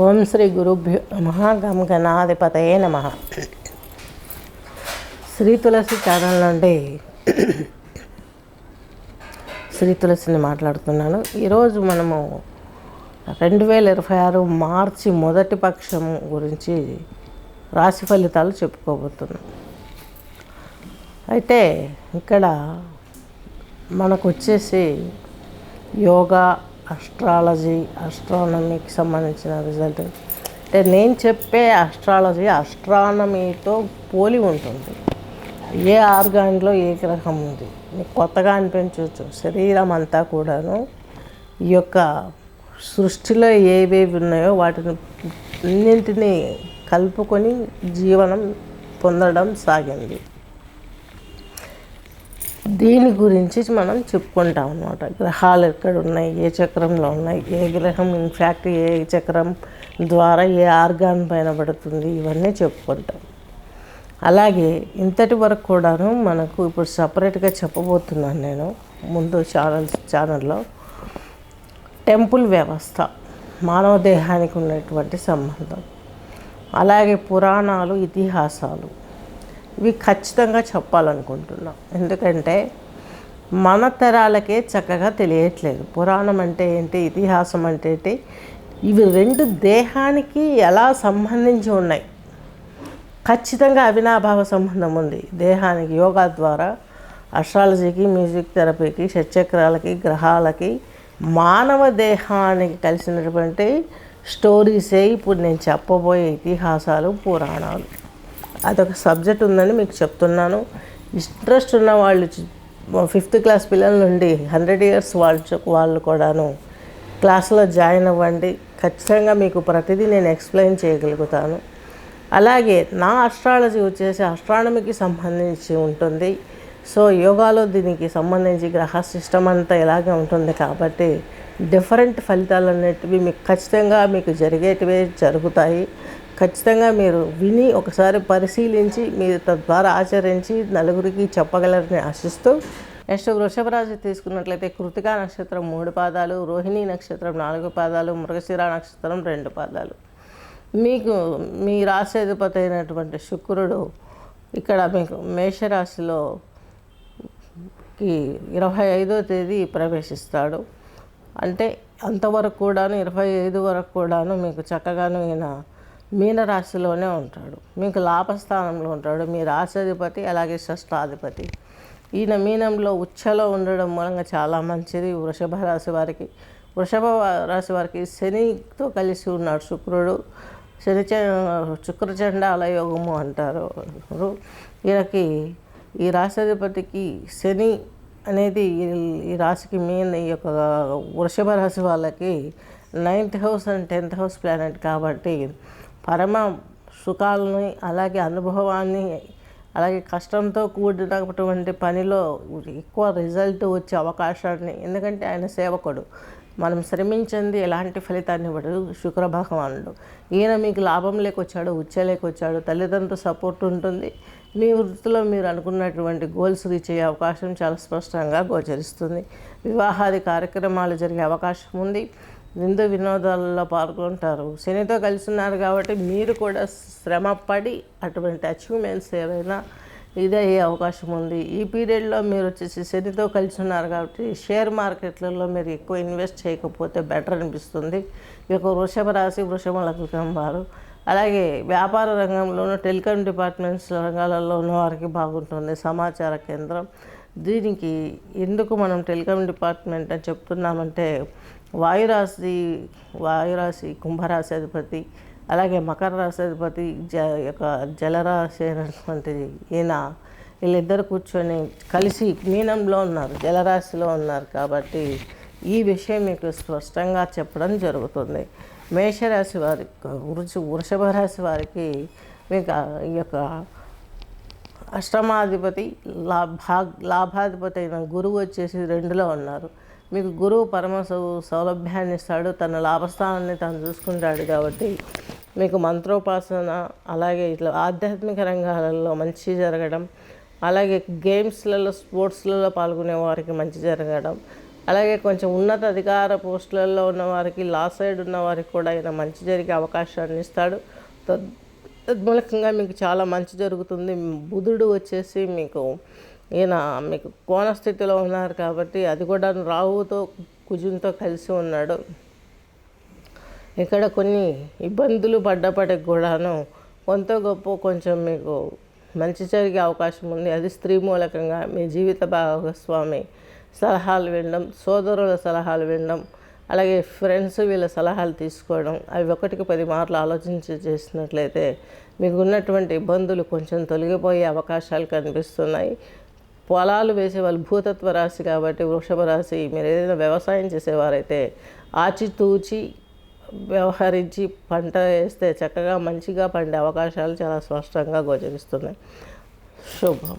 ఓం శ్రీ గురుభ్యో నమః. గం గణాధిపతయే నమః. శ్రీ తులసి ఛానల్ నుండి శ్రీ తులసిని మాట్లాడుతున్నాను. ఈరోజు మనము 2026 మార్చి మొదటి పక్షం గురించి రాశి ఫలితాలు చెప్పుకోబోతున్నాం. అయితే ఇక్కడ మనకు వచ్చేసి యోగా, అస్ట్రాలజీ, ఆస్ట్రానమీకి సంబంధించిన రిజల్ట్. అంటే నేను చెప్పే ఆస్ట్రాలజీ ఆస్ట్రానమీతో పోలి ఉంటుంది. ఏ ఆర్గాన్లో ఏ గ్రహం ఉంది మీకు కొత్తగా అనిపించవచ్చు. శరీరం అంతా కూడాను ఈ యొక్క సృష్టిలో ఏవేవి ఉన్నాయో వాటిని అన్నింటినీ కలుపుకొని జీవనం పొందడం సాగింది. దీని గురించి మనం చెప్పుకుంటాం అన్నమాట. గ్రహాలు ఎక్కడ ఉన్నాయి, ఏ చక్రంలో ఉన్నాయి, ఏ గ్రహం ఇన్ఫ్యాక్ట్ ఏ చక్రం ద్వారా ఏ ఆర్గాన్ పైన పడుతుంది, ఇవన్నీ చెప్పుకుంటాం. అలాగే ఇంతటి వరకు కూడాను మనకు ఇప్పుడు సపరేట్గా చెప్పబోతున్నాను నేను ముందు ఛానల్లో టెంపుల్ వ్యవస్థ, మానవ దేహానికి ఉన్నటువంటి సంబంధం, అలాగే పురాణాలు, ఇతిహాసాలు ఇవి ఖచ్చితంగా చెప్పాలనుకుంటున్నాం. ఎందుకంటే మన తరాలకే చక్కగా తెలియట్లేదు పురాణం అంటే ఏంటి, ఇతిహాసం అంటే ఏంటి. ఇవి రెండు దేహానికి ఎలా సంబంధించి ఉన్నాయి. ఖచ్చితంగా అవినాభావ సంబంధం ఉంది దేహానికి. యోగా ద్వారా అస్ట్రాలజీకి, మ్యూజిక్ థెరపీకి, షట్చక్రాలకి, గ్రహాలకి, మానవ దేహానికి కలిసినటువంటి స్టోరీసే ఇప్పుడు నేను చెప్పబోయే ఇతిహాసాలు, పురాణాలు. అదొక సబ్జెక్ట్ ఉందని మీకు చెప్తున్నాను. ఇంట్రెస్ట్ ఉన్న వాళ్ళు 5th క్లాస్ పిల్లల నుండి 100 years వాళ్ళు కూడాను క్లాసులో జాయిన్ అవ్వండి. ఖచ్చితంగా మీకు ప్రతిదీ నేను ఎక్స్ప్లెయిన్ చేయగలుగుతాను. అలాగే నా ఆస్ట్రాలజీ వచ్చేసి ఆస్ట్రానమీకి సంబంధించి ఉంటుంది. సో యోగాలో దీనికి సంబంధించి గ్రహ సిస్టమ్ అంతా ఇలాగే ఉంటుంది కాబట్టి డిఫరెంట్ ఫలితాలు అనేటివి మీకు ఖచ్చితంగా మీకు జరిగేటివే జరుగుతాయి. ఖచ్చితంగా మీరు విని ఒకసారి పరిశీలించి మీరు తద్వారా ఆచరించి నలుగురికి చెప్పగలరని ఆశిస్తూ, నెక్స్ట్ వృషభ రాశి తీసుకున్నట్లయితే కృతికా నక్షత్రం 3 పాదాలు, రోహిణీ నక్షత్రం 4 పాదాలు, మృగశిర నక్షత్రం 2 పాదాలు. మీకు మీ రాశి అధిపతి అయినటువంటి శుక్రుడు ఇక్కడ మీకు మేషరాశిలో 25వ తేదీ ప్రవేశిస్తాడు. అంటే అంతవరకు కూడాను 25 వరకు కూడాను మీకు చక్కగాను ఈయన మీనరాశిలోనే ఉంటాడు. మీకు లాభస్థానంలో ఉంటాడు మీ రాశాధిపతి, అలాగే షష్టాధిపతి. ఈయన మీనంలో ఉచ్చలో ఉండడం మూలంగా చాలా మంచిది వృషభ రాశి వారికి. శనితో కలిసి ఉన్నాడు శుక్రుడు. శుక్రచండాల యోగము అంటారు. ఈయనకి ఈ రాశాధిపతికి శని అనేది ఈ రాశికి ఈ యొక్క వృషభ రాశి వాళ్ళకి 9th house and 10th house planet కాబట్టి పరమ సుఖాలని, అలాగే అనుభవాన్ని, అలాగే కష్టంతో కూడినటువంటి పనిలో ఎక్కువ రిజల్ట్ వచ్చే అవకాశాన్ని, ఎందుకంటే ఆయన సేవకుడు, మనం శ్రమించింది ఎలాంటి ఫలితాన్ని ఇవ్వడు శుక్ర భగవానుడు. ఈయన మీకు లాభం లేకొచ్చాడు, లేకొచ్చాడు, తల్లిదండ్రుల సపోర్ట్ ఉంటుంది. మీ వృత్తిలో మీరు అనుకున్నటువంటి గోల్స్ రీచ్ అయ్యే అవకాశం చాలా స్పష్టంగా గోచరిస్తుంది. వివాహాది కార్యక్రమాలు జరిగే అవకాశం ఉంది. విందు వినోదాలలో పాల్గొంటారు. శనితో కలిసి ఉన్నారు కాబట్టి మీరు కూడా శ్రమపడి అటువంటి అచీవ్మెంట్స్ ఏవైనా ఇదే అయ్యే అవకాశం ఉంది. ఈ పీరియడ్లో మీరు వచ్చేసి శనితో కలిసి ఉన్నారు కాబట్టి షేర్ మార్కెట్లలో మీరు ఎక్కువ ఇన్వెస్ట్ చేయకపోతే బెటర్ అనిపిస్తుంది. ఈ యొక్క వృషభ రాశి, వృషభ లగ్నం వారు. అలాగే వ్యాపార రంగంలోనూ, టెలికాం డిపార్ట్మెంట్స్ రంగాలలో ఉన్న వారికి బాగుంటుంది. సమాచార కేంద్రం. దీనికి ఎందుకు మనం టెలికాం డిపార్ట్మెంట్ అని చెప్తున్నామంటే వాయురాశి కుంభరాశి అధిపతి, అలాగే మకర రాశి అధిపతి యొక్క జలరాశి అయినటువంటిది ఈయన, వీళ్ళిద్దరు కూర్చొని కలిసి మీనంలో ఉన్నారు, జలరాశిలో ఉన్నారు. కాబట్టి ఈ విషయం మీకు స్పష్టంగా చెప్పడం జరుగుతుంది. మేషరాశి వారి, వృషభ రాశి వారికి మీకు ఈ యొక్క అష్టమాధిపతి, లాభాధిపతి అయిన గురువు వచ్చేసి 2లో ఉన్నారు. మీకు గురువు పరమ సౌలభ్యాన్ని ఇస్తాడు, తన లాభస్థానాన్ని తను చూసుకుంటాడు. కాబట్టి మీకు మంత్రోపాసన, అలాగే ఇట్లా ఆధ్యాత్మిక రంగాలలో మంచి జరగడం, అలాగే గేమ్స్లలో, స్పోర్ట్స్లలో పాల్గొనే వారికి మంచి జరగడం, అలాగే కొంచెం ఉన్నత అధికార పోస్టులలో ఉన్న వారికి, లా సైడ్ ఉన్న వారికి కూడా ఆయన మంచి జరిగే అవకాశాన్ని ఇస్తాడు. తద్మూలకంగా మీకు చాలా మంచి జరుగుతుంది. బుధుడు వచ్చేసి మీకు కోణ స్థితిలో ఉన్నారు కాబట్టి అది కూడా రాహుతో కుజునితో కలిసి ఉన్నాడు. ఇక్కడ కొన్ని ఇబ్బందులు పడ్డప్పటికి కూడాను కొంత గొప్ప కొంచెం మీకు మంచి జరిగే అవకాశం ఉంది. అది స్త్రీ మూలకంగా మీ జీవిత భాగస్వామి సలహాలు వినడం, సోదరుల సలహాలు వినడం, అలాగే ఫ్రెండ్స్ వీళ్ళ సలహాలు తీసుకోవడం, అవి 1కి 10 మార్లు ఆలోచించి చేసినట్లయితే మీకు ఉన్నటువంటి ఇబ్బందులు కొంచెం తొలగిపోయే అవకాశాలు కనిపిస్తున్నాయి. పొలాలు వేసేవాళ్ళు భూతత్వ రాశి కాబట్టి వృషభ రాశి, మీరు ఏదైనా వ్యవసాయం చేసేవారైతే ఆచితూచి వ్యవహరించి పంట వేస్తే చక్కగా మంచిగా పండే అవకాశాలు చాలా స్పష్టంగా గోచరిస్తున్నాయి. శుభం.